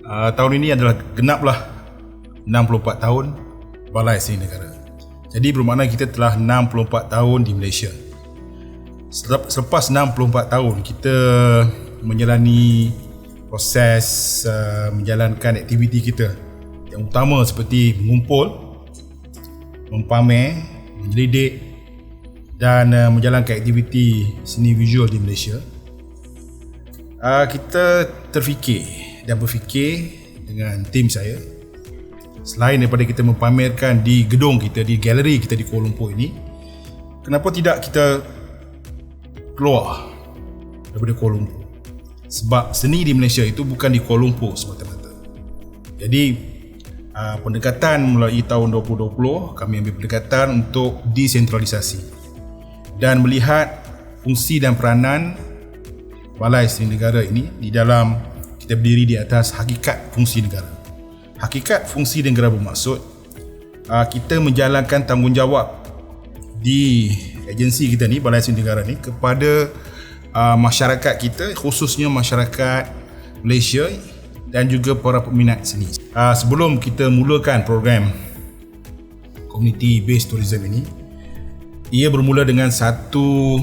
Tahun ini adalah genaplah 64 tahun Balai Seni Negara. Jadi bermakna kita telah 64 tahun di Malaysia. Selepas 64 tahun kita menjalani proses menjalankan aktiviti kita yang utama seperti mengumpul, mempamer, menyelidik dan menjalankan aktiviti seni visual di Malaysia. Kita terfikir dan berfikir dengan tim saya, selain daripada kita mempamerkan di gedung kita, di galeri kita di Kuala Lumpur ini, kenapa tidak kita keluar daripada Kuala Lumpur? Sebab seni di Malaysia itu bukan di Kuala Lumpur semata-mata. Jadi pendekatan melalui tahun 2020, kami ambil pendekatan untuk desentralisasi dan melihat fungsi dan peranan Balai Seni Negara ini di dalam kita berdiri di atas hakikat fungsi negara. Hakikat fungsi negara bermaksud kita menjalankan tanggungjawab di agensi kita ni, Balai Seni Negara ni, kepada masyarakat kita, khususnya masyarakat Malaysia dan juga para peminat seni. Sebelum kita mulakan program Community Based Tourism ini, ia bermula dengan satu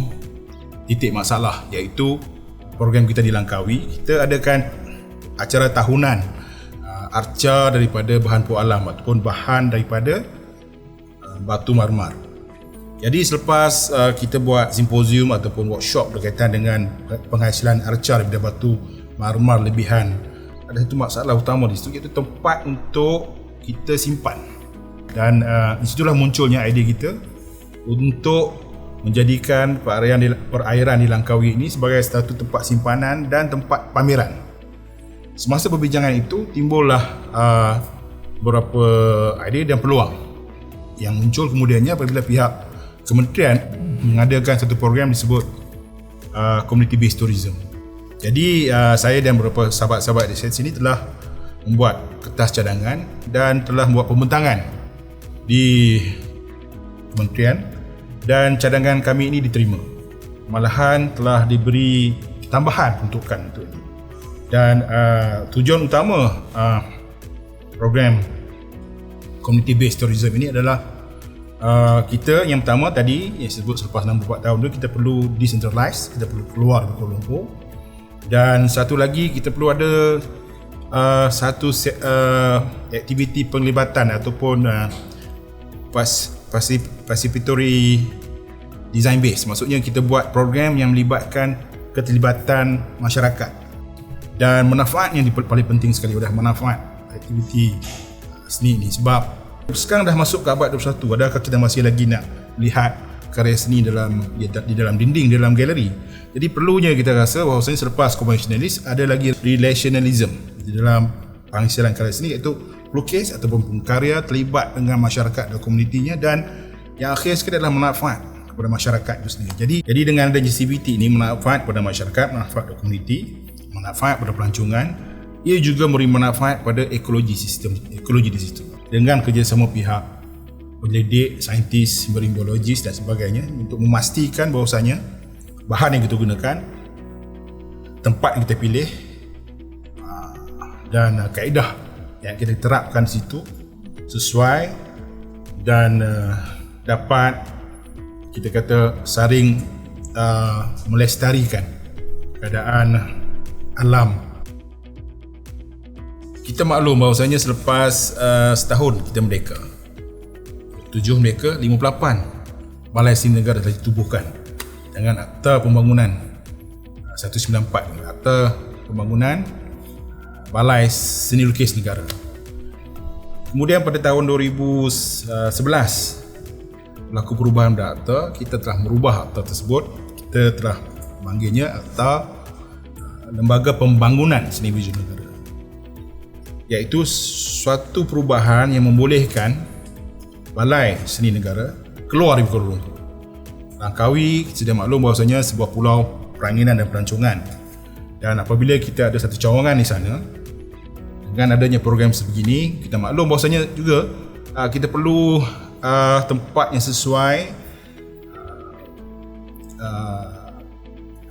titik masalah, iaitu program kita di Langkawi. Kita adakan acara tahunan arca daripada bahan puak alam ataupun bahan daripada batu marmar. Jadi selepas kita buat simposium ataupun workshop berkaitan dengan penghasilan arca daripada batu marmar lebihan, ada satu masalah utama di situ, iaitu tempat untuk kita simpan. Dan di situlah munculnya idea kita untuk menjadikan perairan di Langkawi ini sebagai satu tempat simpanan dan tempat pameran. Semasa perbincangan itu timbullah beberapa idea dan peluang yang muncul kemudiannya apabila pihak kementerian mengadakan satu program disebut Community Based Tourism. Jadi saya dan beberapa sahabat-sahabat di sini telah membuat kertas cadangan dan telah membuat pembentangan di kementerian, dan cadangan kami ini diterima. Malahan telah diberi tambahan peruntukan untuk ini. Dan tujuan utama program Community Based Tourism ini adalah kita yang pertama tadi yang sebut selepas 64 tahun itu kita perlu decentralize, kita perlu keluar dari Kuala Lumpur. Dan satu lagi kita perlu ada satu aktiviti penglibatan ataupun participatory design base. Maksudnya kita buat program yang melibatkan keterlibatan masyarakat. Dan manfaat yang paling penting sekali adalah manfaat aktiviti seni ini. Sebab sekarang dah masuk ke abad 21, adakah kita masih lagi nak lihat karya seni di dalam dinding, di dalam galeri? Jadi perlunya kita rasa bahawasanya selepas konvensionalis ada lagi relationalism di dalam penghasilan karya seni, iaitu pelukis ataupun pengkarya terlibat dengan masyarakat dan komunitinya, dan yang akhir sekali adalah manfaat kepada masyarakat itu sendiri. Jadi dengan adanya CBT ini, manfaat kepada masyarakat, manfaat kepada komuniti, manfaat pada pelancongan, ia juga memberi manfaat pada ekologi di situ. Dengan kerjasama pihak penyelidik, saintis, marine biologis dan sebagainya untuk memastikan bahawasanya bahan yang kita gunakan, tempat yang kita pilih dan kaedah yang kita terapkan di situ sesuai dan dapat kita kata saring melestarikan keadaan alam. Kita maklum bahawasanya selepas setahun kita merdeka, 7 Merdeka 58, Balai Seni Negara telah ditubuhkan dengan Akta Pembangunan 194, Akta Pembangunan Balai Seni Lukis Negara. Kemudian pada tahun 2011 berlaku perubahan pada akta, kita telah merubah akta tersebut. Kita telah memanggilnya Akta Lembaga Pembangunan Seni Visual Negara, iaitu suatu perubahan yang membolehkan Balai Seni Negara keluar dari Kuala Lumpur. Langkawi sedia maklum bahawasanya sebuah pulau peranginan dan pelancongan, dan apabila kita ada satu cawangan di sana, dengan adanya program sebegini, kita maklum bahawasanya juga kita perlu tempat yang sesuai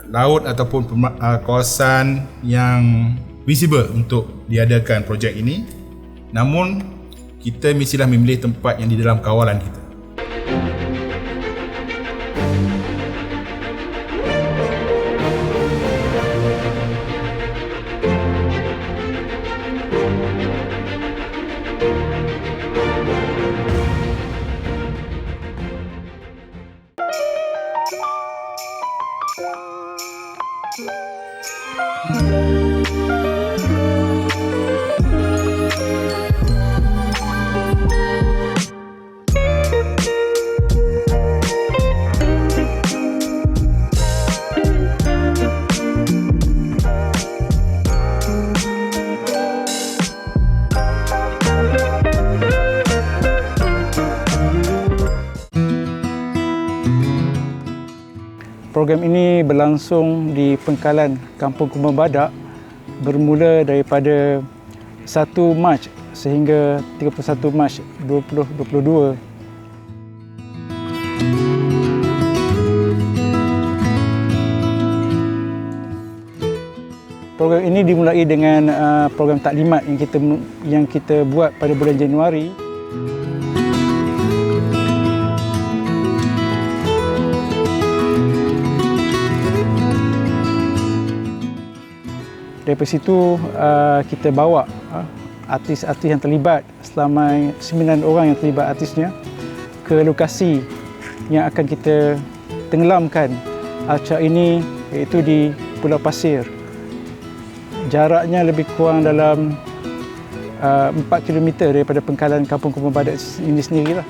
laut ataupun kawasan yang visible untuk diadakan projek ini. Namun kita mestilah memilih tempat yang di dalam kawalan kita. Program ini berlangsung di pengkalan Kampung Kumba Badak bermula daripada 1 Mac sehingga 31 Mac 2022. Program ini dimulai dengan program taklimat yang kita buat pada bulan Januari. Dari situ kita bawa artis-artis yang terlibat, selama 9 orang yang terlibat artisnya, ke lokasi yang akan kita tenggelamkan acara ini, iaitu di Pulau Pasir. Jaraknya lebih kurang dalam 4 km daripada pengkalan Kampung Kumba Badak ini sendirilah.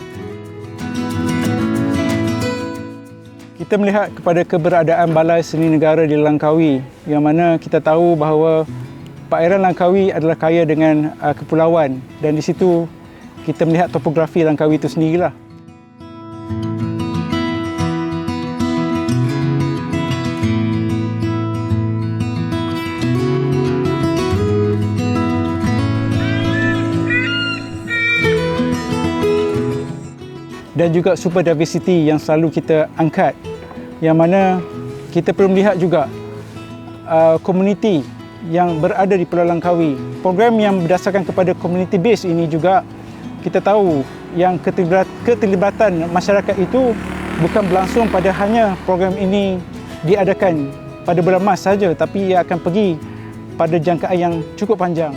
Kita melihat kepada keberadaan Balai Seni Negara di Langkawi, yang mana kita tahu bahawa perairan Langkawi adalah kaya dengan kepulauan, dan di situ kita melihat topografi Langkawi itu sendirilah. Dan juga super diversity yang selalu kita angkat, yang mana kita perlu melihat juga komuniti yang berada di Pulau Langkawi. Program yang berdasarkan kepada community base ini juga kita tahu yang keterlibatan masyarakat itu bukan berlangsung pada hanya program ini diadakan pada bulan Mac saja, tapi ia akan pergi pada jangkaan yang cukup panjang.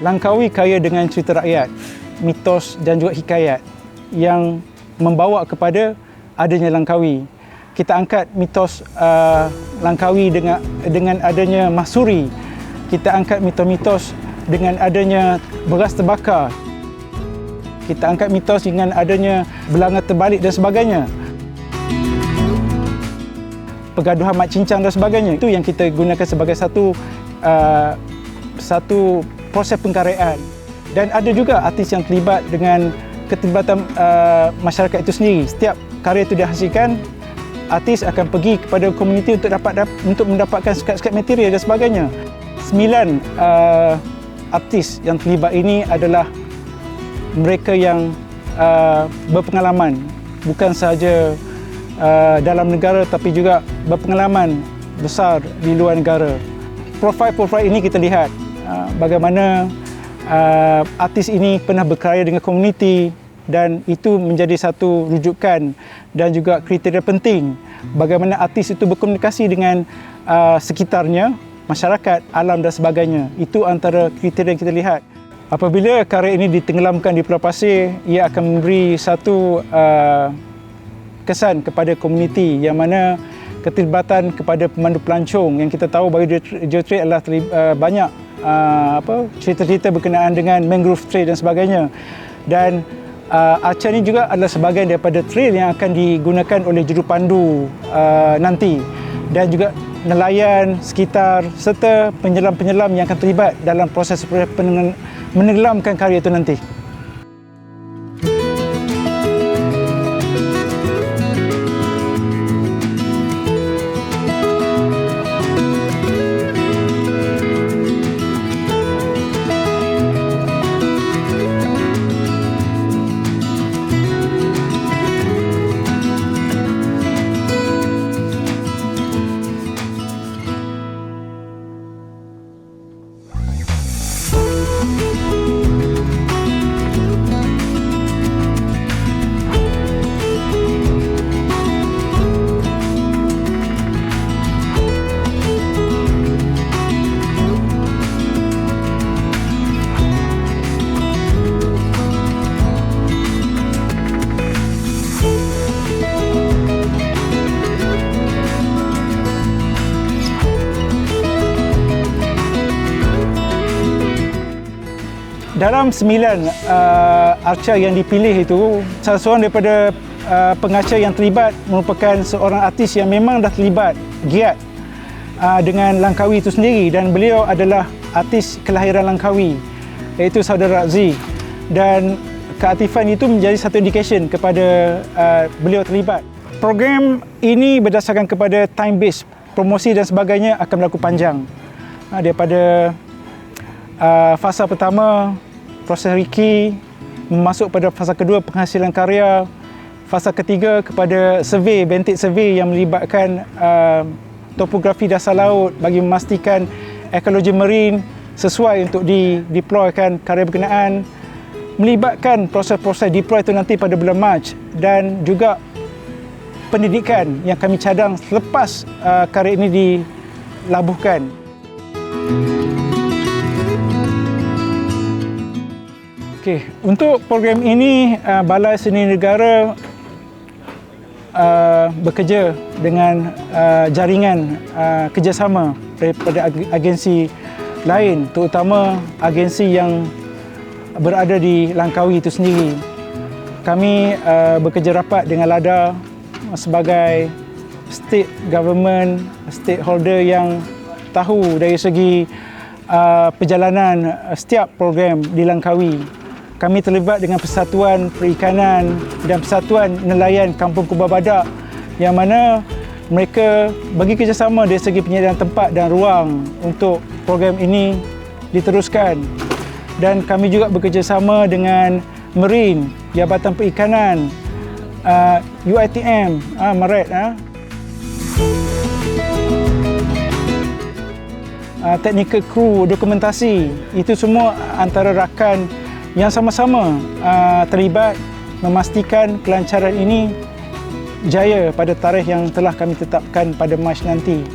Langkawi kaya dengan cerita rakyat, mitos dan juga hikayat yang membawa kepada adanya Langkawi. Kita angkat mitos Langkawi dengan adanya mahsuri. Kita angkat mitos-mitos dengan adanya beras terbakar. Kita angkat mitos dengan adanya belanga terbalik dan sebagainya. Pergaduhan mak cincang dan sebagainya. Itu yang kita gunakan sebagai satu proses pengkaryaan. Dan ada juga artis yang terlibat dengan keterlibatan masyarakat itu sendiri. Setiap karya itu dihasilkan, artis akan pergi kepada komuniti untuk mendapatkan sekat-sekat material dan sebagainya. 9 artis yang terlibat ini adalah mereka yang berpengalaman, bukan sahaja dalam negara tapi juga berpengalaman besar di luar negara. Profil-profil ini kita lihat bagaimana artis ini pernah berkarya dengan komuniti, dan itu menjadi satu rujukan dan juga kriteria penting bagaimana artis itu berkomunikasi dengan sekitarnya, masyarakat, alam dan sebagainya. Itu antara kriteria yang kita lihat. Apabila karya ini ditenggelamkan di Pulau Pasir, ia akan memberi satu kesan kepada komuniti, yang mana keterlibatan kepada pemandu pelancong, yang kita tahu bagi geotrade adalah banyak cerita-cerita berkenaan dengan mangrove trail dan sebagainya. Dan acara ini juga adalah sebahagian daripada trail yang akan digunakan oleh jurupandu nanti, dan juga nelayan sekitar serta penyelam-penyelam yang akan terlibat dalam proses menenggelamkan karya itu nanti. dalam 9 archer yang dipilih itu, salah seorang daripada pengarcher yang terlibat merupakan seorang artis yang memang dah terlibat giat dengan Langkawi itu sendiri, dan beliau adalah artis kelahiran Langkawi, iaitu saudara Razzie, dan keaktifan itu menjadi satu indication kepada beliau terlibat. Program ini berdasarkan kepada time base, promosi dan sebagainya akan berlaku panjang daripada fasa pertama proses Riki, masuk pada fasa kedua penghasilan karya, fasa ketiga kepada survey, bentik survey yang melibatkan topografi dasar laut bagi memastikan ekologi marine sesuai untuk dideploykan karya berkenaan, melibatkan proses-proses deploy itu nanti pada bulan Mac, dan juga pendidikan yang kami cadang selepas karya ini dilabuhkan. Okey, untuk program ini Balai Seni Negara bekerja dengan jaringan kerjasama daripada agensi lain, terutama agensi yang berada di Langkawi itu sendiri. Kami bekerja rapat dengan LADA sebagai state government, stakeholder yang tahu dari segi perjalanan setiap program di Langkawi. Kami terlibat dengan Persatuan Perikanan dan Persatuan Nelayan Kampung Kubah Badak, yang mana mereka bagi kerjasama dari segi penyediaan tempat dan ruang untuk program ini diteruskan. Dan kami juga bekerjasama dengan Marine, Jabatan Perikanan, UiTM, Maret, technical crew, dokumentasi, itu semua antara rakan yang sama-sama terlibat memastikan kelancaran ini jaya pada tarikh yang telah kami tetapkan pada Mac nanti.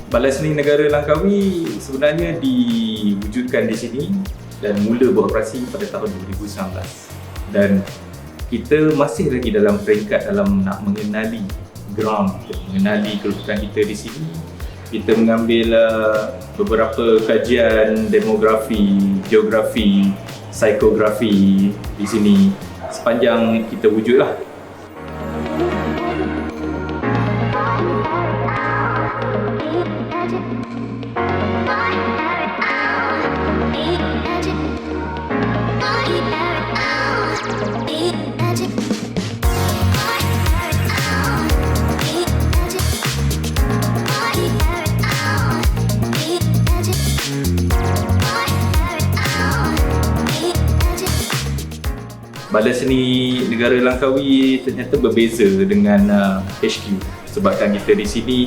Balai Seni Negara Langkawi sebenarnya diwujudkan di sini dan mula beroperasi pada tahun 2019, dan kita masih lagi dalam peringkat dalam nak mengenali ground kita, mengenali kedudukan kita di sini. Kita mengambil beberapa kajian demografi, geografi, psikografi di sini sepanjang kita wujudlah. Balai Seni Negara Langkawi ternyata berbeza dengan HQ sebabkan kita di sini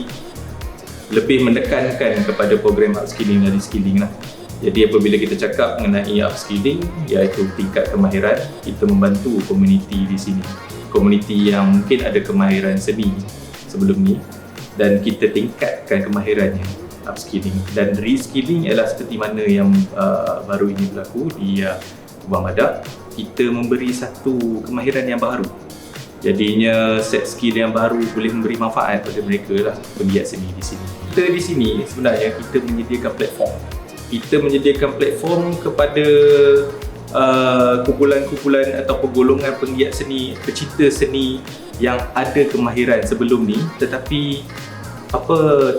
lebih menekankan kepada program upskilling dan reskilling lah. Jadi apabila kita cakap mengenai upskilling, iaitu tingkat kemahiran, kita membantu komuniti di sini. Komuniti yang mungkin ada kemahiran seni sebelum ni dan kita tingkatkan kemahirannya, upskilling. Dan reskilling ialah seperti mana yang baru ini berlaku di Kubah Badak. Kita memberi satu kemahiran yang baru. Jadinya set skill yang baru boleh memberi manfaat kepada mereka lah, penggiat seni di sini. Kita di sini sebenarnya kita menyediakan platform. Kita menyediakan platform kepada kumpulan-kumpulan atau golongan penggiat seni, pecinta seni yang ada kemahiran sebelum ni tetapi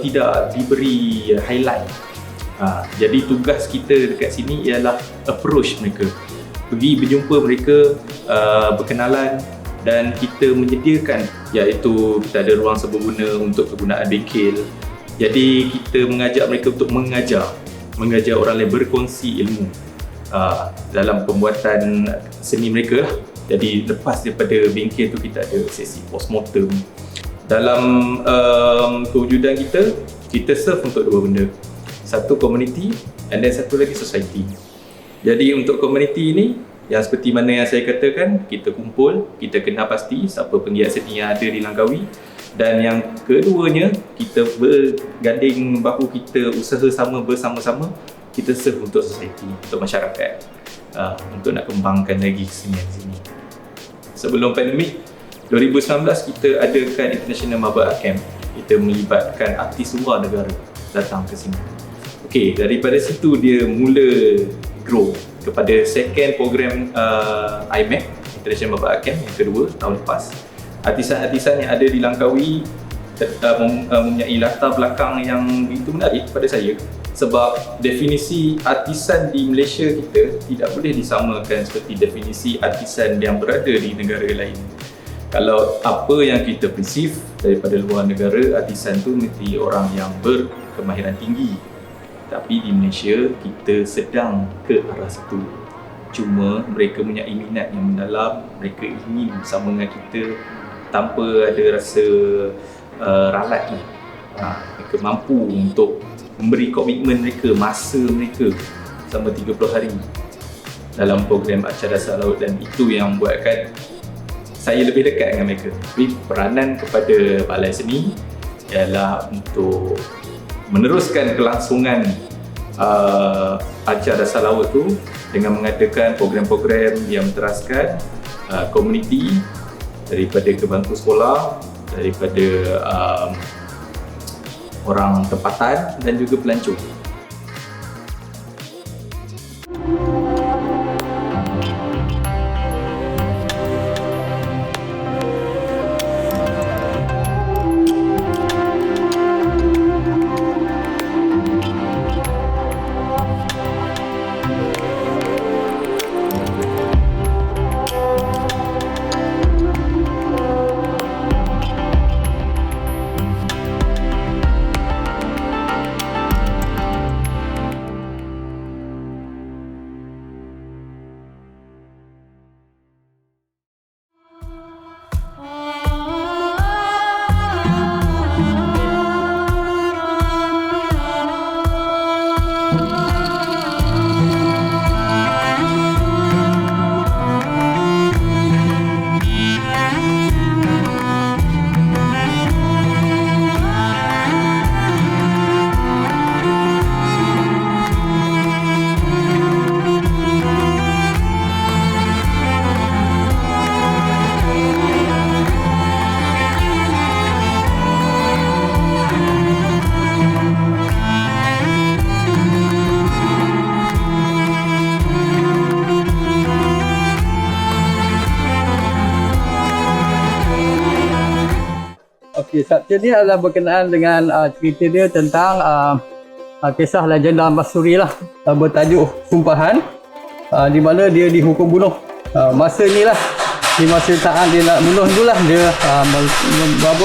tidak diberi highlight. Jadi tugas kita dekat sini ialah approach mereka, pergi berjumpa mereka, berkenalan, dan kita menyediakan iaitu kita ada ruang serbaguna untuk kegunaan bengkel. Jadi kita mengajak mereka untuk mengajar orang lain berkongsi ilmu dalam pembuatan seni mereka lah. Jadi lepas daripada bengkel tu kita ada sesi postmortem Dalam kewujudan kita serve untuk dua benda. Satu community and then satu lagi society. Jadi untuk community ni, yang seperti mana yang saya katakan, kita kumpul, kita kenal pasti siapa penggiat seni yang ada di Langkawi. Dan yang keduanya, kita berganding bahu, kita usaha bersama-sama, kita serve untuk society, untuk masyarakat, untuk nak kembangkan lagi kesenian di sini. Sebelum pandemik 2019 kita adakan International Marble Art Camp. Kita melibatkan artis luar negara datang ke sini. Okey, daripada situ dia mula grow kepada second program IMAC, International Marble Art Camp yang kedua tahun lepas. Artisan-artisan yang ada di Langkawi mempunyai latar belakang yang begitu menarik pada saya, sebab definisi artisan di Malaysia kita tidak boleh disamakan seperti definisi artisan yang berada di negara lain. Kalau apa yang kita perceive daripada luar negara, artisan tu mesti orang yang berkemahiran tinggi. Tapi di Malaysia, kita sedang ke arah situ. Cuma mereka mempunyai minat yang mendalam, mereka ingin bersama dengan kita tanpa ada rasa ralat ni. Mereka mampu untuk memberi komitmen mereka, masa mereka selama 30 hari dalam program Acara Dasar Laut, dan itu yang membuatkan saya lebih dekat dengan mereka. Tapi peranan kepada Balai Seni ialah untuk meneruskan kelangsungan Acara Dasar Laut tu dengan mengadakan program-program yang menteraskan komuniti daripada ke bangku sekolah, daripada orang tempatan dan juga pelancong. Okey, subjek ni adalah berkenaan dengan cerita dia tentang kisah legenda Masturi lah, bertajuk Sumpahan, di mana dia dihukum bunuh. Masa ni lah, di masa saat dia nak bunuh tu lah, dia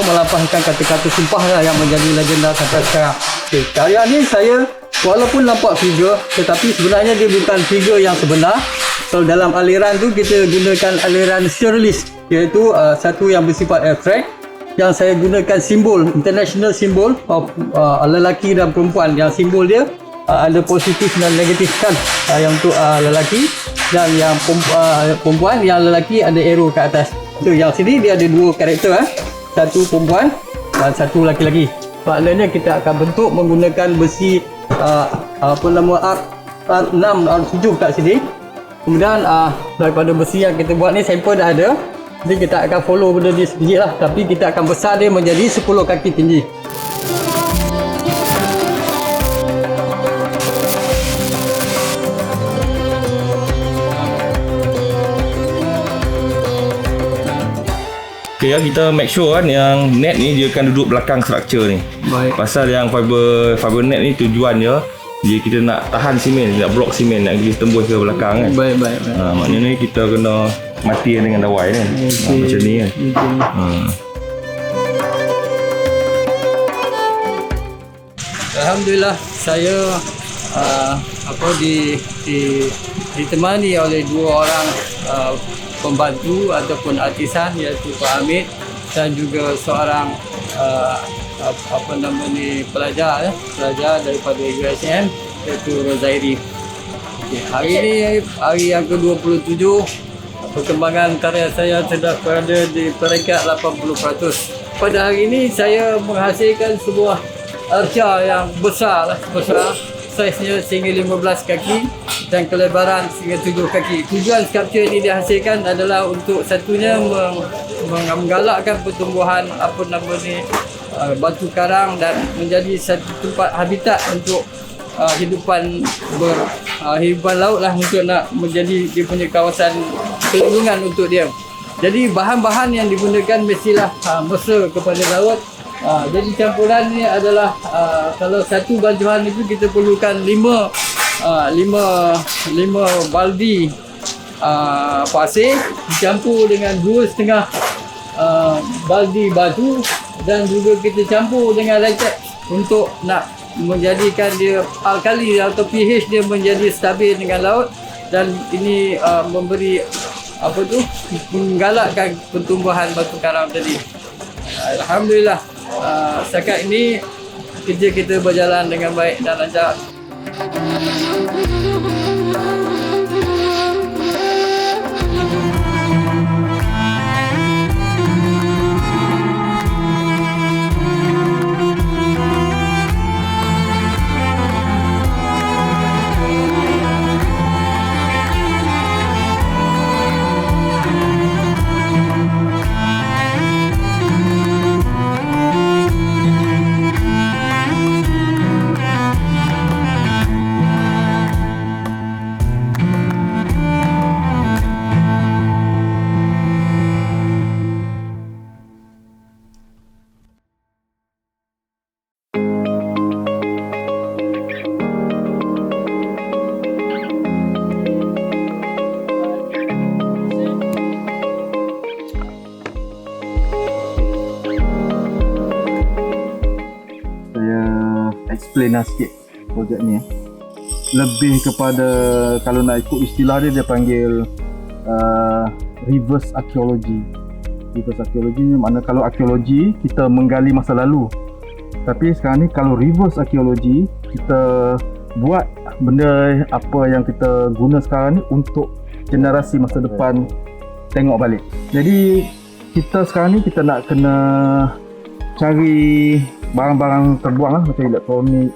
melampahkan kata-kata sumpah lah yang menjadi legenda sampai sekarang. Okay, karya ni saya walaupun nampak figure, tetapi sebenarnya dia bukan figure yang sebenar. So dalam aliran tu kita gunakan aliran surrealist, iaitu satu yang bersifat abstrak, yang saya gunakan simbol, international symbol of lelaki dan perempuan, yang simbol dia ada positif dan negatif kan, yang untuk lelaki, dan yang perempuan, yang lelaki ada arrow ke atas. So yang sini dia ada dua karakter, satu perempuan dan satu lelaki. Maknanya kita akan bentuk menggunakan besi art 6, art 7 kat sini. Kemudian daripada besi yang kita buat ni, sampel dah ada. Jadi kita akan follow benda dia sedikit lah, tapi kita akan besar dia menjadi 10 kaki tinggi. Okay, kita make sure kan yang net ni dia akan duduk belakang struktur ni. Baik. Pasal yang fiber net ni tujuannya dia kita nak tahan simen, nak blok simen, nak pergi tembus ke belakang kan. Baik. Maknanya kita kena mati dengan dawai kan. Macam ni kan. Alhamdulillah saya ditemani oleh dua orang pembantu ataupun artisan, iaitu Pak Hamid dan juga seorang pelajar daripada USM iaitu Rozairi. Okay, hari ini hari yang ke-27, perkembangan karya saya sudah berada di peringkat 80%. Pada hari ini saya menghasilkan sebuah arca yang besar, saiznya sehingga 15 kaki dan kelebaran sehingga 7 kaki. Tujuan skulptur ini dihasilkan adalah untuk satunya menggalakkan pertumbuhan batu karang dan menjadi satu tempat habitat untuk hidupan laut lah, untuk nak menjadi dia punya kawasan perlindungan untuk dia. Jadi bahan-bahan yang digunakan mestilah mesra kepada laut. Jadi campuran ni adalah kalau satu banjuhan itu kita perlukan 5 baldi pasir dicampur dengan 2,5 baldi batu, dan juga kita campur dengan latex untuk nak menjadikan dia alkali atau pH dia menjadi stabil dengan laut, dan ini memberi menggalakkan pertumbuhan batu karang tadi. Alhamdulillah, setakat ini kerja kita berjalan dengan baik dan lancar. Explain sikit projek ni. Lebih kepada, kalau nak ikut istilah dia panggil reverse archaeology. Reverse archaeology ni makna kalau arkeologi kita menggali masa lalu, tapi sekarang ni kalau reverse archaeology kita buat benda apa yang kita guna sekarang ni untuk generasi masa depan tengok balik. Jadi kita sekarang ni kita nak kena cari barang-barang terbuang lah, macam elektronik,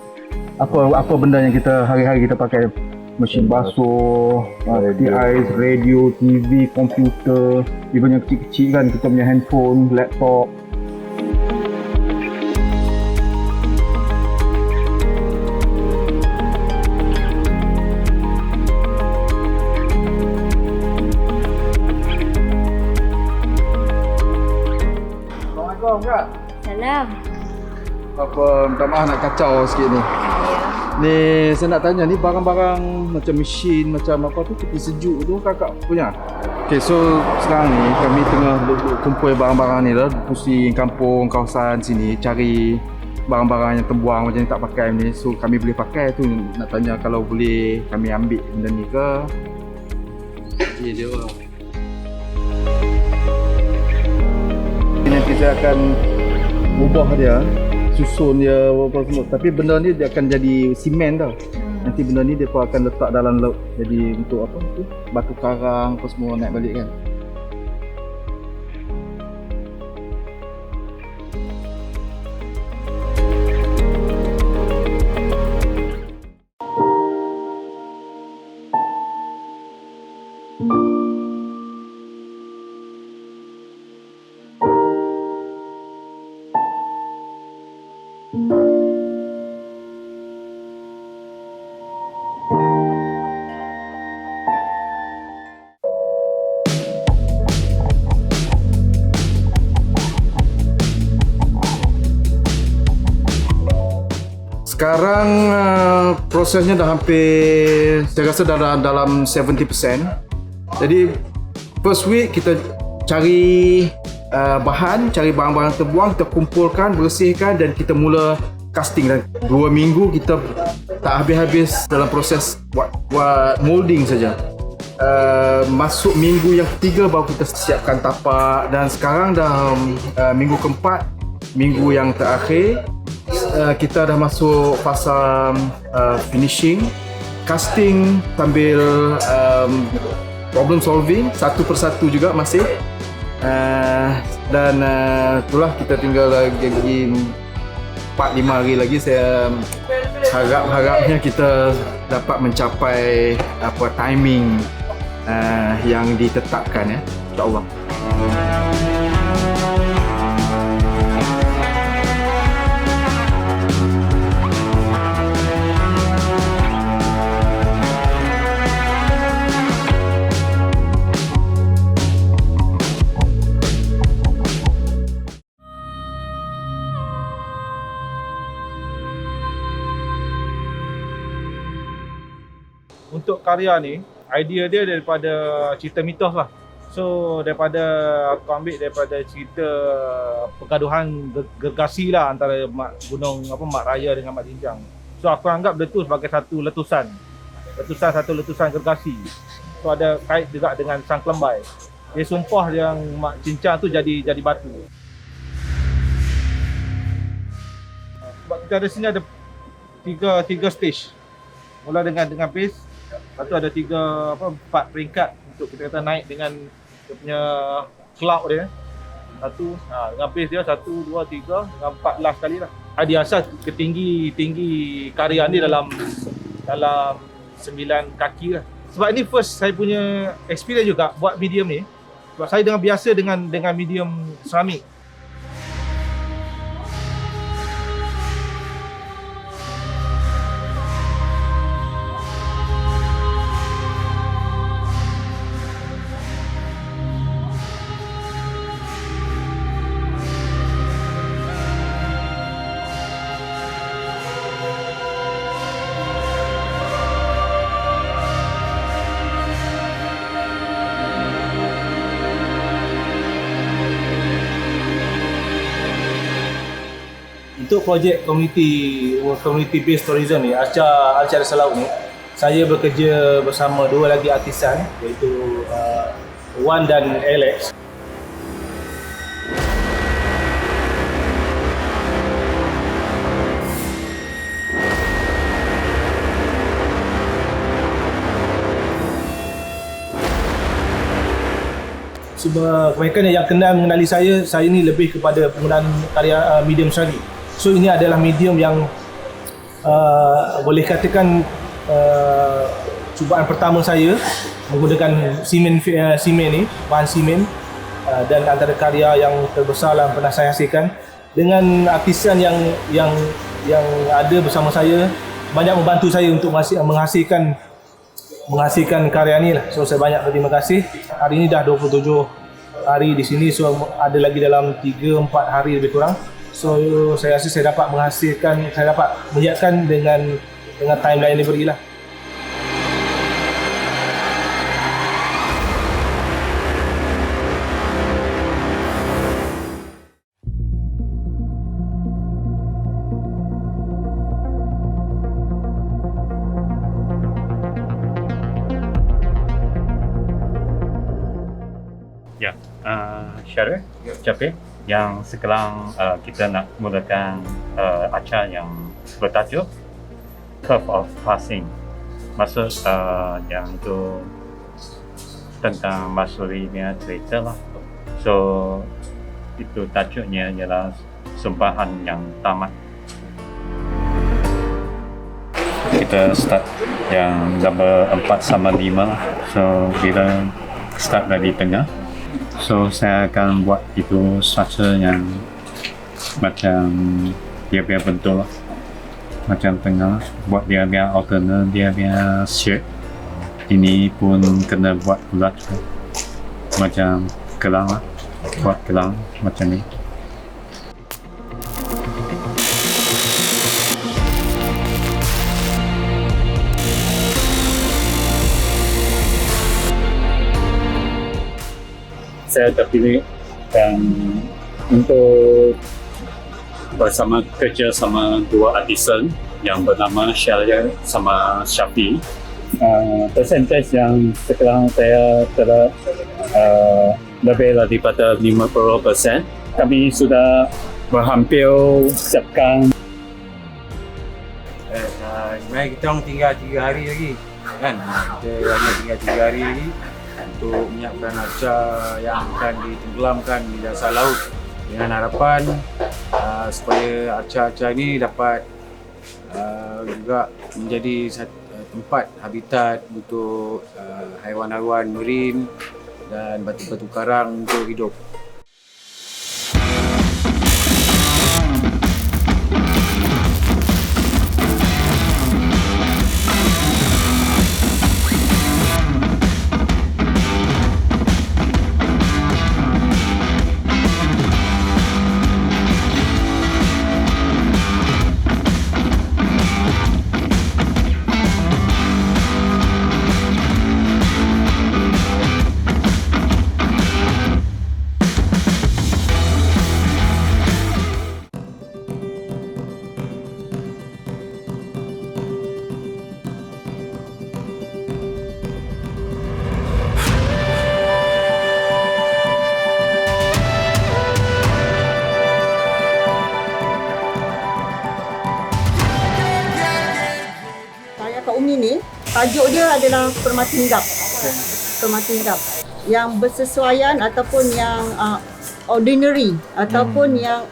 apa benda yang kita hari-hari kita pakai, mesin basuh, TIs, radio, TV, komputer, even yang kecil-kecil kan, kita punya handphone, laptop. Assalamualaikum Kak. Salam. Minta maaf nak kacau sikit ni. Ni saya nak tanya, ni barang-barang macam mesin, macam apa tu, tepi sejuk tu kakak punya? Okay, so sekarang ni kami tengah kumpul barang-barang ni lah, pusing kampung, kawasan sini, cari barang-barang yang terbuang macam ni tak pakai ni. So kami boleh pakai tu, nak tanya kalau boleh kami ambil benda ni ke? Okay, dia lah. Nanti saya akan ubah dia, susun dia apa semua, tapi benda ni dia akan jadi simen tau. Nanti benda ni dia pun akan letak dalam laut, jadi untuk apa tu, batu karang apa semua naik balik kan. Sekarang prosesnya dah hampir, saya rasa dah dalam 70%. Jadi first week kita cari bahan, cari barang-barang terbuang, kita kumpulkan, bersihkan dan kita mula casting. Dan 2 minggu kita tak habis-habis dalam proses buat molding saja. Masuk minggu yang ketiga baru kita siapkan tapak, dan sekarang dah minggu keempat minggu yang terakhir kita dah masuk fasa finishing, casting sambil problem solving satu persatu juga masih. Dan itulah kita tinggal lagi 4-5 hari lagi. Saya harapnya kita dapat mencapai timing yang ditetapkan, ya, insya-Allah. Untuk karya ni, idea dia daripada cerita mitos lah. So daripada aku ambil daripada cerita pergaduhan gergasi lah antara Mak Raya dengan Mak Jinjang. So aku anggap dia tu sebagai satu letusan gergasi. So ada kait juga dengan Sang Kelembai. Dia sumpah yang Mak Cincang tu jadi batu. Sebab kita ada sini ada tiga stage. Mula dengan base. Lepas tu ada 4 peringkat untuk kita kata naik dengan dia punya cloud dia. Satu, dengan base dia 1, 2, 3, dengan 4 last kali lah. Dia asal tinggi karya ni dalam 9 kaki lah. Sebab ini first saya punya experience juga buat medium ni. Sebab saya biasa dengan medium seramik. Untuk projek community based tourism ni, Arca Salau ni, saya bekerja bersama 2 lagi artisan, iaitu Wan dan Alex. Sebab kebanyakan yang kenal mengenali saya ni lebih kepada penggunaan karya medium seragi. So ini adalah medium yang boleh katakan cubaan pertama saya menggunakan simen ni, bahan simen, dan antara karya yang terbesar yang pernah saya hasilkan. Dengan artisan yang ada bersama saya, banyak membantu saya untuk menghasilkan karya ni lah. So saya banyak berterima kasih. Hari ini dah 27 hari di sini, so ada lagi dalam 3-4 hari lebih kurang. So saya rasa saya dapat menyiapkan dengan timeline yang diberilah. Ya, Syarif Capek yang sekarang kita nak mulakan acara yang bertajuk Curve of Passing. Maksud yang itu tentang Mahsuri punya cerita lah. So itu tajuknya ialah Sumpahan yang Tamat. Kita start yang gambar 4/5 lah. So kita start dari tengah. So saya akan buat itu structure yang macam dia punya bentuk lah. Macam tengah, buat dia punya alternate, dia punya shape. Ini pun kena buat bulat juga. Macam gelang lah, buat gelang macam ni. Saya terpilih dan untuk bersama kerja sama 2 artisan yang bernama Syarif sama Syafi. Percentage yang sekarang saya telah lebih daripada 50%. Kami sudah berhampir siapkan. Sebenarnya kita orang tinggal 3 hari lagi kan, kita hanya tinggal 3 hari lagi untuk menyiapkan arca yang akan ditenggelamkan di dasar laut dengan harapan supaya arca-arca ini dapat juga menjadi tempat habitat untuk haiwan-haiwan marine dan batu-batu karang untuk hidup. Umi ni, tajuk dia adalah permata hinggap. Permata hinggap yang bersesuaian ataupun yang ordinary ataupun yang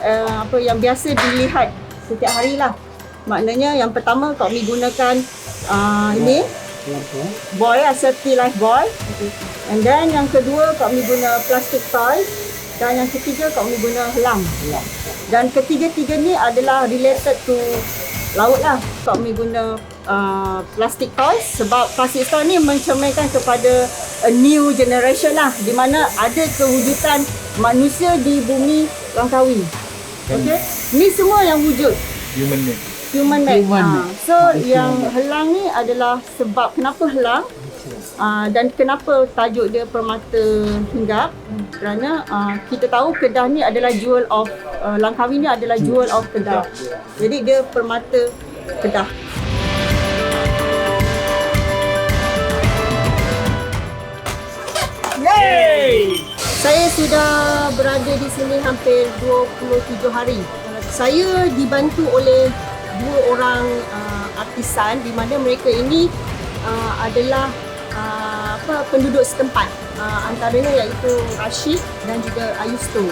yang biasa dilihat setiap hari lah. Maknanya yang pertama Kak Umi gunakan ini buoy, safety life buoy. And then yang kedua Kak Umi guna plastic toy. Dan yang ketiga Kak Umi guna helang. Dan ketiga-tiga ni adalah related to laut lah. Kak Umi guna plastic toys sebab plastic toy ni mencerminkan kepada a new generation lah, di mana ada kewujudan manusia di bumi Langkawi. Okay? Ni semua yang wujud human made. So yang helang ni adalah sebab kenapa helang dan kenapa tajuk dia permata hinggap, kerana kita tahu Kedah ni adalah jewel of Langkawi ni adalah jewel of Kedah. Jadi dia permata Kedah. Yay! Saya sudah berada di sini hampir 27 hari. Saya dibantu oleh 2 orang artisan di mana mereka ini adalah penduduk setempat. Antaranya iaitu Rashid dan juga Ayusto.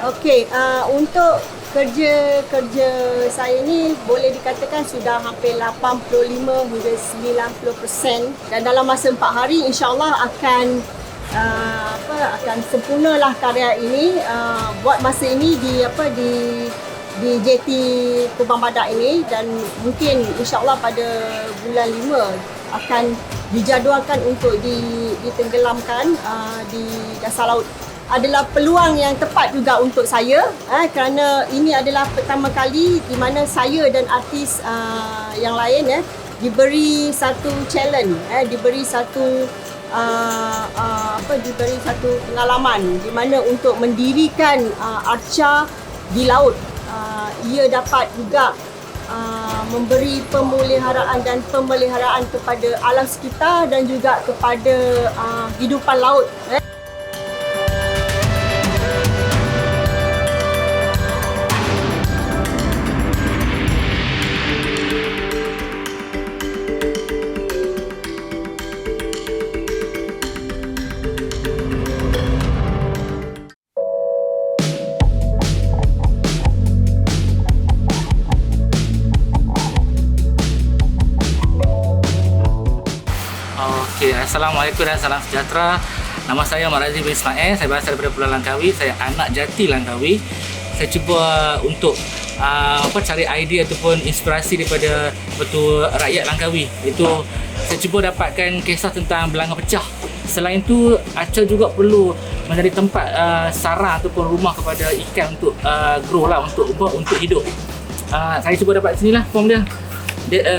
Okey, untuk kerja saya ni boleh dikatakan sudah hampir 85 hingga 90%, dan dalam masa 4 hari insya-Allah akan sempurnalah karya ini. Buat masa ini di JT Kubang Badak ini, dan mungkin insya-Allah pada bulan 5 akan dijadualkan untuk ditenggelamkan di dasar laut. Adalah peluang yang tepat juga untuk saya kerana ini adalah pertama kali di mana saya dan artis yang lain diberi satu challenge, diberi satu pengalaman di mana untuk mendirikan arca di laut. Ia dapat juga memberi pemeliharaan dan pemeliharaan kepada alam sekitar dan juga kepada hidupan laut. Assalamualaikum dan salam sejahtera. Nama saya Marazi bin Ismail. Saya berasal daripada Pulau Langkawi. Saya anak jati Langkawi. Saya cuba untuk cari idea ataupun inspirasi daripada betul rakyat Langkawi. Itu saya cuba dapatkan kisah tentang belanga pecah. Selain itu, arca juga perlu menjadi tempat sarang ataupun rumah kepada ikan untuk grow lah, untuk hidup. Saya cuba dapat sini lah form dia.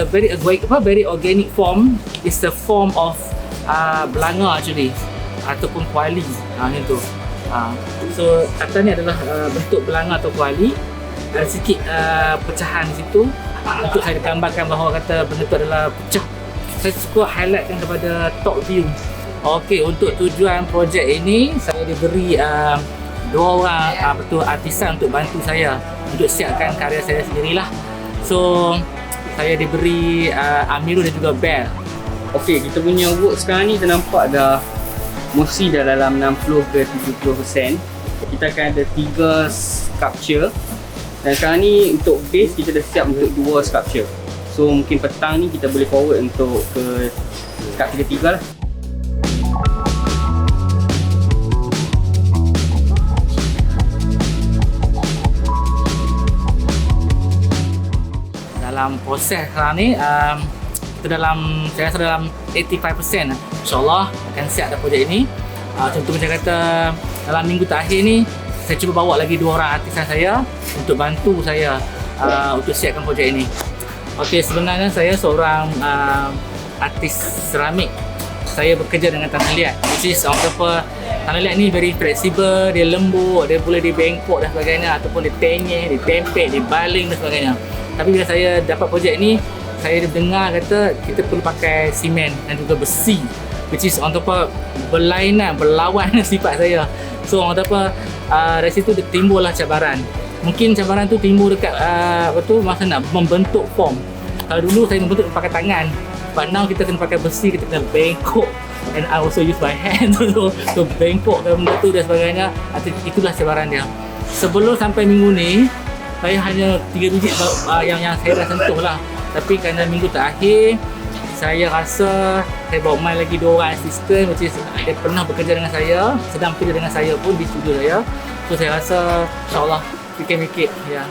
Very organic form. Is the form of belanga actually, ataupun kuali, itu. So atas ni adalah bentuk belanga atau kuali, ada sikit pecahan di situ untuk saya gambarkan bahawa kata benda tu adalah pecah. Saya suka highlightkan kepada top view. Okey, untuk tujuan projek ini saya diberi 2 orang artisan untuk bantu saya untuk siapkan karya saya sendirilah. So saya diberi Amirul dan juga Bel. Okey, kita punya work sekarang ni kita nampak dah mostly dah dalam 60 ke 70%. Kita akan ada 3 sculpture. Dan sekarang ni untuk base kita dah siap untuk 2 sculpture. So mungkin petang ni kita boleh forward untuk ke sculpture ketiga lah. Dalam proses sekarang ni kita saya rasa dalam 85%, insyaAllah akan siap dah projek ini. Contoh macam kata dalam minggu terakhir ni saya cuba bawa lagi 2 orang artisan saya untuk bantu saya untuk siapkan projek ini. Okey, sebenarnya saya seorang artis seramik. Saya bekerja dengan tanah liat, which is tanah liat ni very flexible, dia lembut, dia boleh dibengkok dan sebagainya, ataupun ditenyeh, ditempel, dibaling dan sebagainya. Tapi bila saya dapat projek ni, saya dengar kata kita perlu pakai simen dan juga besi, which is berlainan, berlawan sifat saya. So dari situ timbullah cabaran. Mungkin cabaran tu timbul dekat masa nak membentuk form. Kalau dulu saya membentuk pakai tangan, but now kita kena pakai besi, kita kena bengkok, and I also use my hand to bengkok benda tu dan sebagainya. Itulah cabaran dia. Sebelum sampai minggu ni, saya hanya 3 biji yang saya dah sentuh lah. Tapi kerana minggu terakhir, saya rasa saya bawa main lagi 2 orang asisten, which is dia pernah bekerja dengan saya, sedang bekerja dengan saya pun di studio saya. So saya rasa insyaAllah we can make it. Yeah.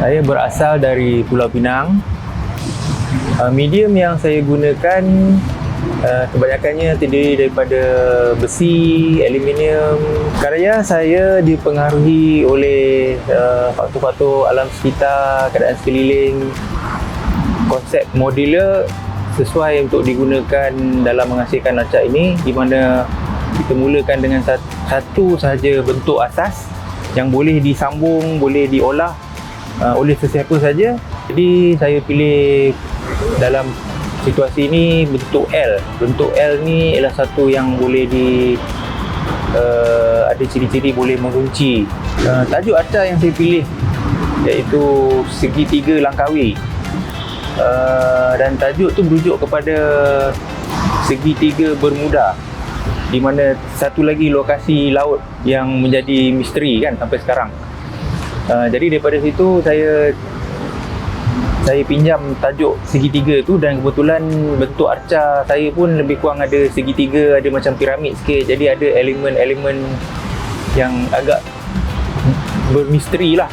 Saya berasal dari Pulau Pinang. Medium yang saya gunakan kebanyakannya terdiri daripada besi, aluminium. Karya saya dipengaruhi oleh faktor-faktor alam sekitar, keadaan sekeliling. Konsep modular sesuai untuk digunakan dalam menghasilkan acak ini, di mana kita mulakan dengan satu sahaja bentuk asas yang boleh disambung, boleh diolah oleh sesiapa saja. Jadi saya pilih dalam situasi ini bentuk L. Bentuk L ni ialah satu yang boleh ada ciri-ciri boleh mengunci. Tajuk acak yang saya pilih iaitu segitiga Langkawi. Dan tajuk tu merujuk kepada segitiga Bermuda, di mana satu lagi lokasi laut yang menjadi misteri kan sampai sekarang. Jadi daripada situ saya pinjam tajuk segitiga tu, dan kebetulan bentuk arca saya pun lebih kurang ada segitiga, ada macam piramid sikit. Jadi ada elemen-elemen yang agak bermisteri lah.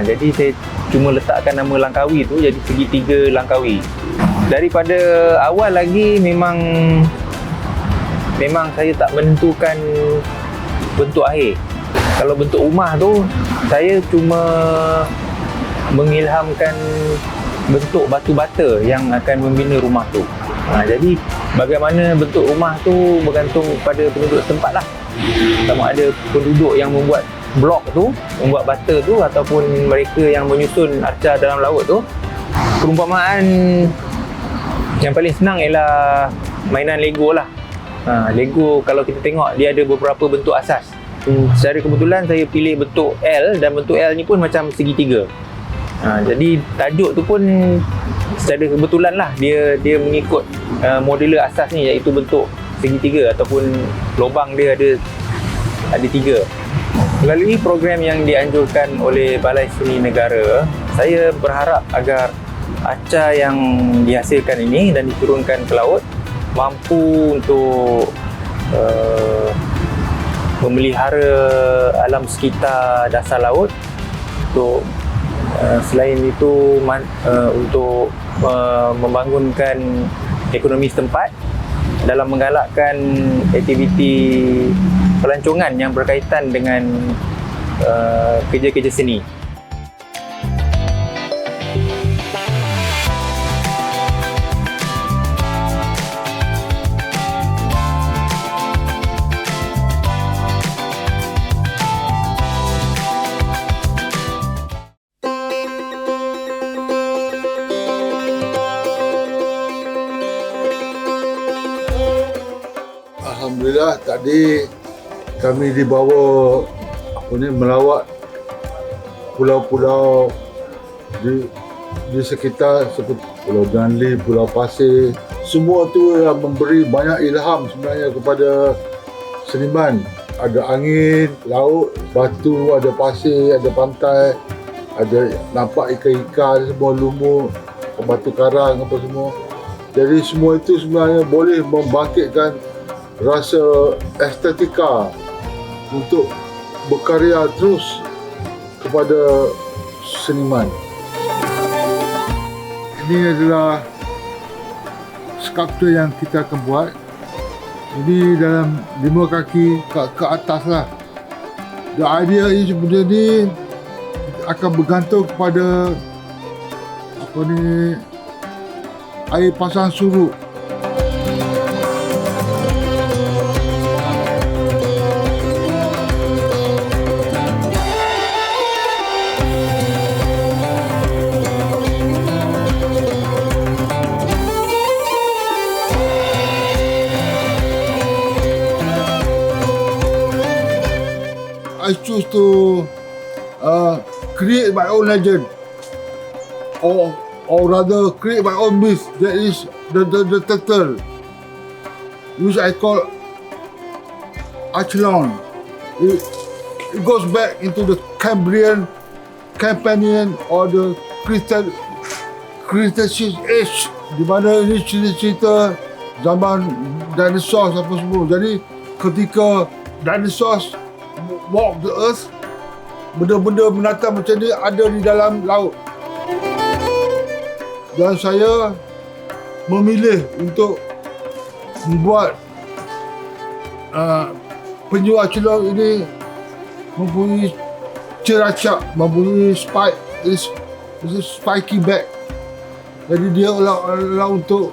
Jadi saya cuma letakkan nama Langkawi tu jadi segitiga Langkawi. Daripada awal lagi memang saya tak menentukan bentuk akhir. Kalau bentuk rumah tu, saya cuma mengilhamkan bentuk batu bata yang akan membina rumah tu. Jadi bagaimana bentuk rumah tu bergantung pada penduduk setempat lah. Sama ada penduduk yang membuat blok tu, membuat bata tu, ataupun mereka yang menyusun arca dalam laut tu. Perumpamaan yang paling senang ialah mainan Lego lah. Lego kalau kita tengok dia ada beberapa bentuk asas. Secara kebetulan saya pilih bentuk L, dan bentuk L ni pun macam segitiga. Jadi tajuk tu pun secara kebetulan lah dia mengikut modeler asas ni, iaitu bentuk segitiga ataupun lubang dia ada 3. Melalui program yang dianjurkan oleh Balai Seni Negara, saya berharap agar arca yang dihasilkan ini dan diturunkan ke laut mampu untuk memelihara alam sekitar dasar laut, untuk selain itu untuk membangunkan ekonomi setempat dalam menggalakkan aktiviti pelancongan yang berkaitan dengan kerja-kerja seni. Alhamdulillah, tadi kami dibawa melawat pulau-pulau di sekitar seperti Pulau Ganli, Pulau Pasir. Semua tu yang memberi banyak ilham sebenarnya kepada seniman. Ada angin, laut, batu, ada pasir, ada pantai, ada nampak ikan-ikan, semua lumut, batu karang apa semua. Jadi semua itu sebenarnya boleh membangkitkan rasa estetika untuk berkarya terus kepada seniman. Ini adalah skulptur yang kita akan buat. Jadi dalam 5 kaki ke atas lah. The idea is benda ni akan bergantung kepada air pasang surut. I choose to create my own legend, or rather create my own myth. That is the turtle, which I call Achelon. It goes back into the Cambrian, Campanian or the Cretaceous age, di mana ini cerita zaman dinosaur apa semua. Jadi ketika dinosaurs walk the earth, benda-benda binatang macam ni ada di dalam laut. Dan saya memilih untuk membuat penyu Achelon ini mempunyai ceracak, mempunyai spiky back. Jadi dia olah untuk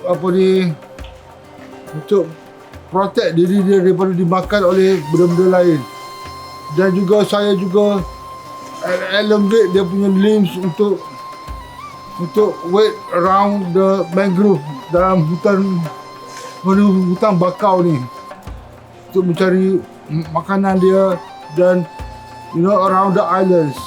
untuk protect diri dia daripada dimakan oleh benda-benda lain. Dan juga saya juga elongate dia punya limbs untuk wait around the mangrove dalam hutan bakau ni, untuk mencari makanan dia dan around the islands.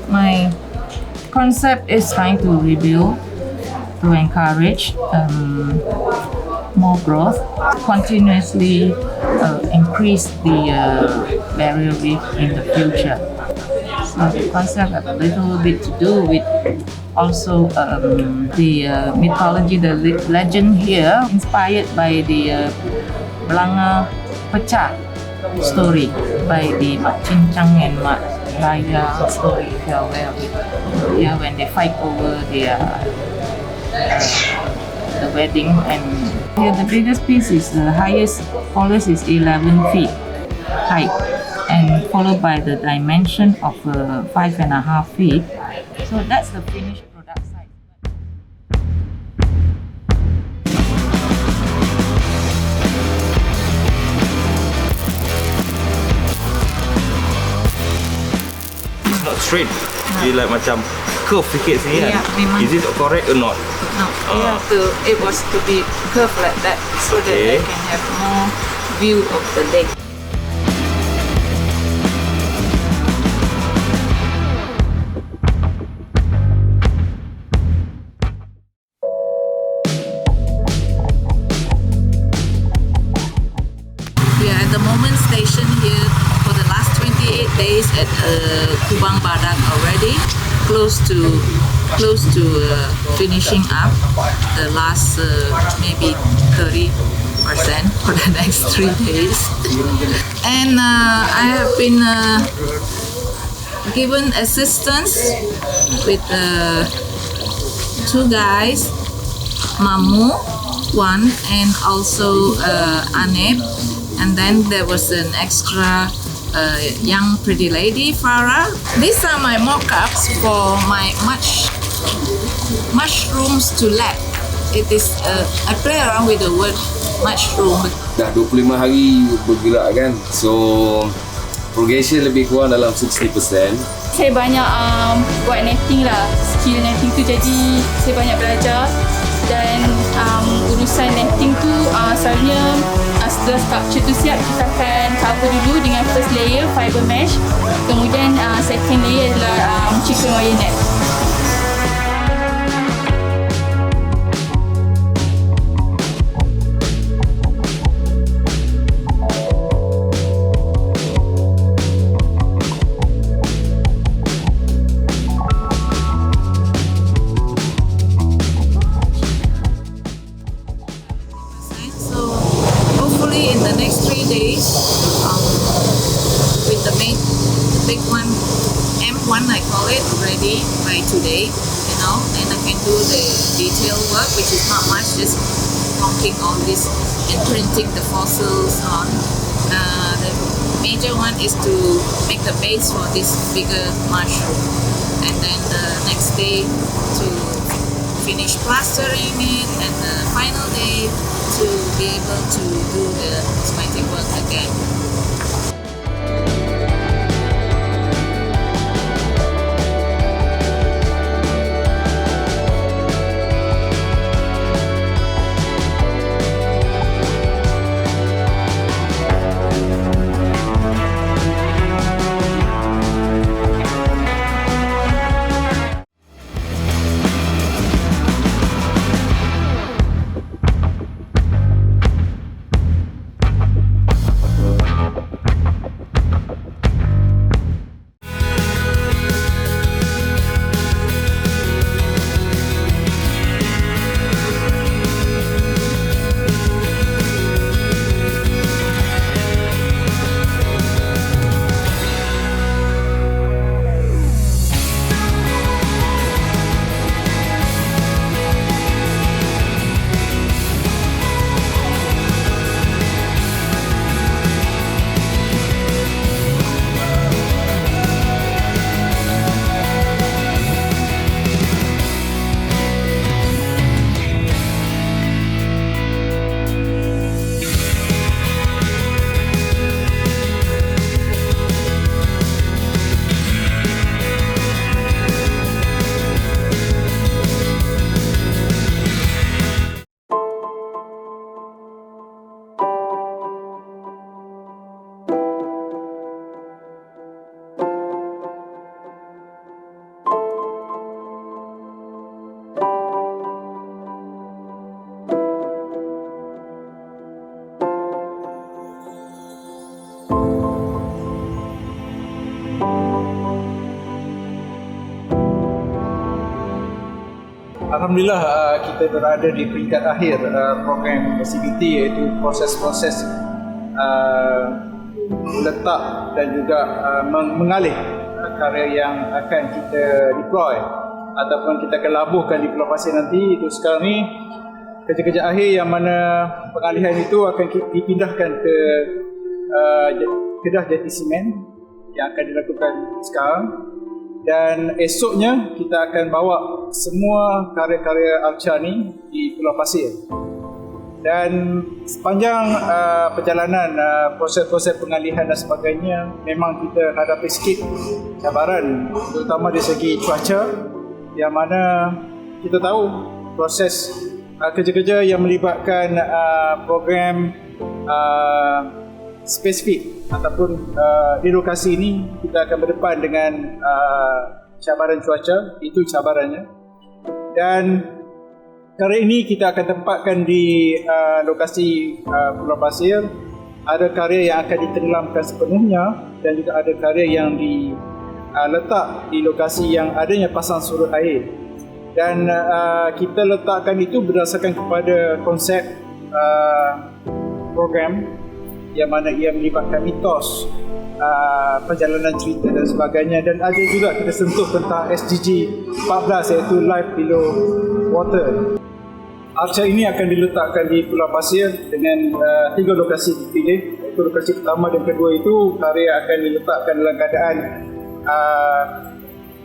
My concept is trying to rebuild, to encourage more growth, continuously increase the barrier reef in the future. So the concept has a little bit to do with also the mythology, the legend here, inspired by the Belanga Pecah story by the Mak Cincang and Mak Raya story, if you are aware of it. Yeah, when they fight over their the wedding, and here the biggest piece is the tallest is 11 feet height, and followed by the dimension of 5.5 feet. So that's the finished product size. It's not straight. Dia like macam curve sikit sini kan. memang. Is it correct or not? No, it was to be curved like that so that they can have more view of the lake. We are at the moment stationed here for the last 28 days at Kubang Badak already, close to finishing up the last maybe 30% for the next 3 days. And I have been given assistance with 2 guys, Mamu, one, and also Aneb. And then there was an extra young pretty lady, Farah. These are my mock-ups for my mushrooms to lab. It is I play around with the word mushroom. Dah 25 hari bergerak kan, so progression lebih kurang dalam 60%. Saya banyak buat netting lah, skill netting tu, jadi saya banyak belajar. Dan urusan netting tu selalunya setelah sculpture tu siap, kita akan cover dulu dengan first layer fiber mesh, kemudian second layer adalah chicken wire net. In the next 3 days, with the big one, M1 I call it, ready by today, you know, and I can do the detail work, which is not much, just mounting all this and printing the fossils on. The major one is to make the base for this bigger mushroom, and then the next day to finish plastering it, and the final day to be able to do the cosmetic work again. Alhamdulillah kita berada di peringkat akhir program CBT, iaitu proses-proses letak dan juga mengalih karya yang akan kita deploy ataupun kita akan labuhkan di Pulau Pasir nanti. Itu sekarang ni kerja-kerja akhir yang mana pengalihan itu akan dipindahkan ke Kedah Jati Simen yang akan dilakukan sekarang, dan esoknya kita akan bawa semua karya-karya Arca ni di Pulau Pasir. Dan sepanjang perjalanan proses-proses pengalihan dan sebagainya, memang kita hadapi sikit cabaran, terutama dari segi cuaca, yang mana kita tahu proses kerja-kerja yang melibatkan program spesifik ataupun di lokasi ini, kita akan berdepan dengan cabaran cuaca. Itu cabarannya. Dan karya ini kita akan tempatkan di lokasi Pulau Pasir. Ada karya yang akan ditenggelamkan sepenuhnya, dan juga ada karya yang diletak di lokasi yang adanya pasang surut air. Dan kita letakkan itu berdasarkan kepada konsep program yang mana ia melibatkan mitos, perjalanan cerita dan sebagainya. Dan ada juga kita sentuh tentang SDG 14, iaitu Life Below Water. Arca ini akan diletakkan di Pulau Pasir dengan 3 lokasi dipilih. Iaitu lokasi pertama dan kedua itu karya akan diletakkan dalam keadaan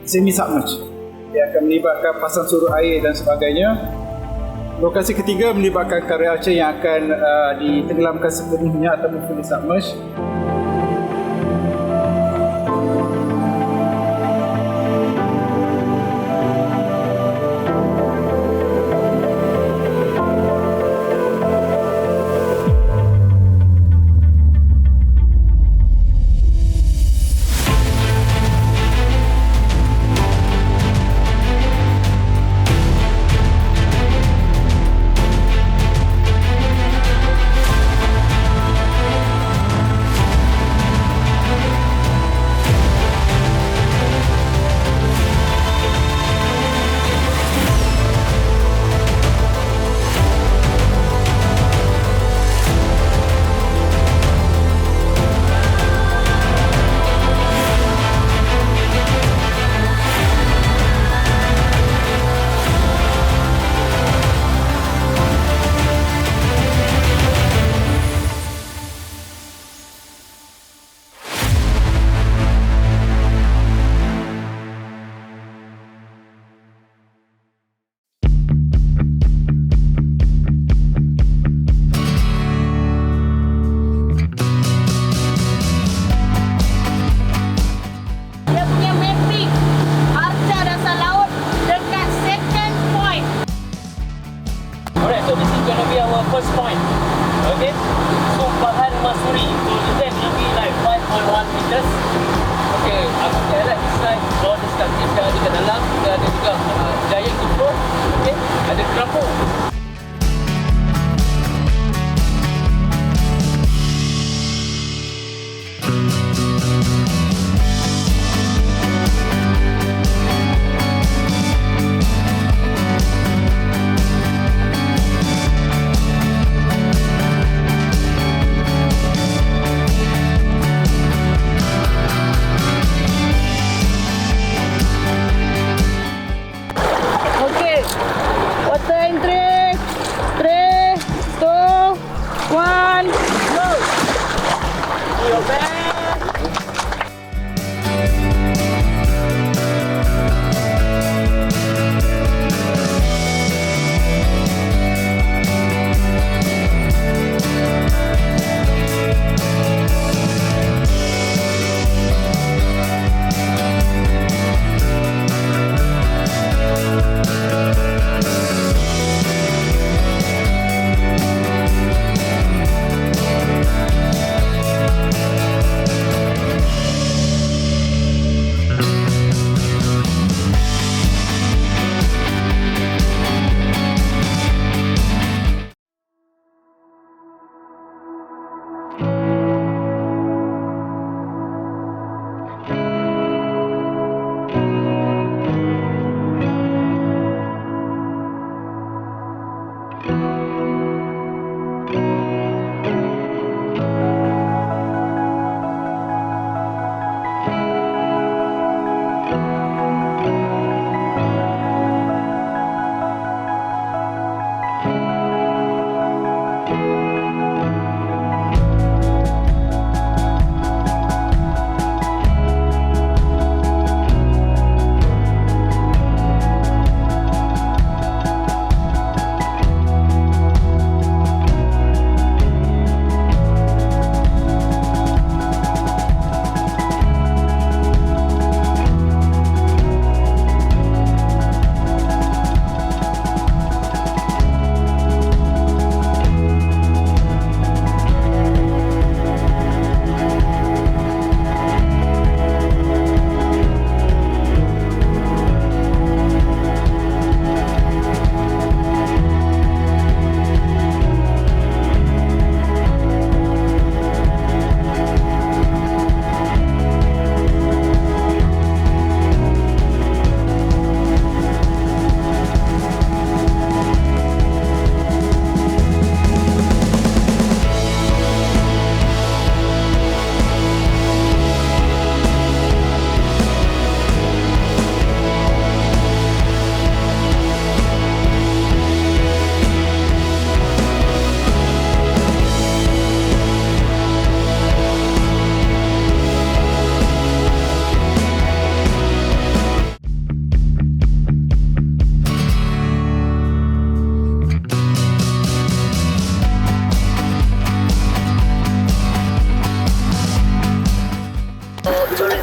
semi-submerged. Dia akan melibatkan pasang surut air dan sebagainya. Lokasi ketiga melibatkan karya Arca yang akan ditenggelamkan sepenuhnya ataupun fully submerged.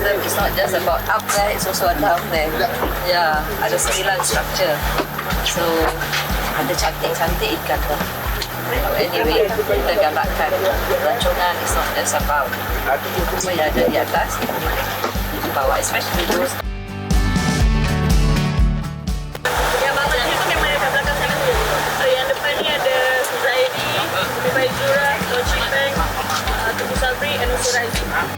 system is not just about up there, it's also down there. Ya, ada 9 structure. So, ada cantik-cantik ikan tu. Anyway, kita galakkan rancangan is not just about semua yang ada di atas, di bawah, especially those. Yang bangun ni tu memang dekat belakang sana tu. Yang depan ni ada Zaidi, Bayi Jura, Logi Bank, Tugu Sabri and also Razi.